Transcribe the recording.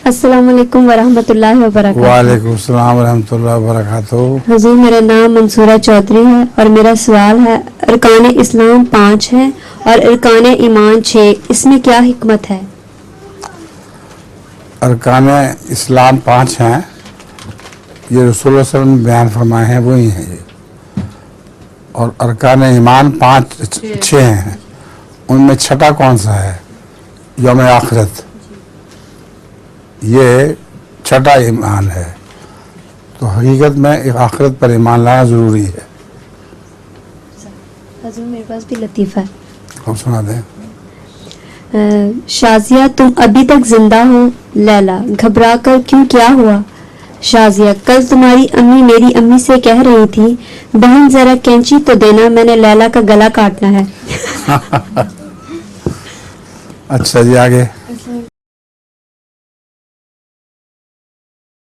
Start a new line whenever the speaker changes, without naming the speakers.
السلام علیکم ورحمۃ اللہ وبرکاتہ۔
وعلیکم السلام ورحمۃ اللہ وبرکاتہ۔
حضور میرا نام منصورہ چودھری ہے اور میرا سوال ہے، ارکان اسلام 5 ہیں اور ارکان ایمان 6، اس میں کیا حکمت ہے؟
ارکان اسلام 5 ہیں، یہ رسول اللہ صلی اللہ علیہ وسلم نے بیان فرمائے ہیں، وہی ہیں یہ۔ اور ارکان ایمان 6 ہیں، ان میں چھٹا کون سا ہے؟ یوم آخرت، یہ چھٹا ایمان ہے۔ تو حقیقت میں ایک آخرت پر ایمان لانا ضروری ہے۔
حضور میرے پاس بھی لطیفہ ہے۔
ہم سنا دیں۔
شازیہ تم ابھی تک زندہ ہو؟ لیلا گھبرا کر کیوں، کیا ہوا؟ شازیہ کل تمہاری امی میری امی سے کہہ رہی تھی بہن ذرا کینچی تو دینا، میں نے لیلا کا گلا کاٹنا ہے۔
اچھا جی، آگے۔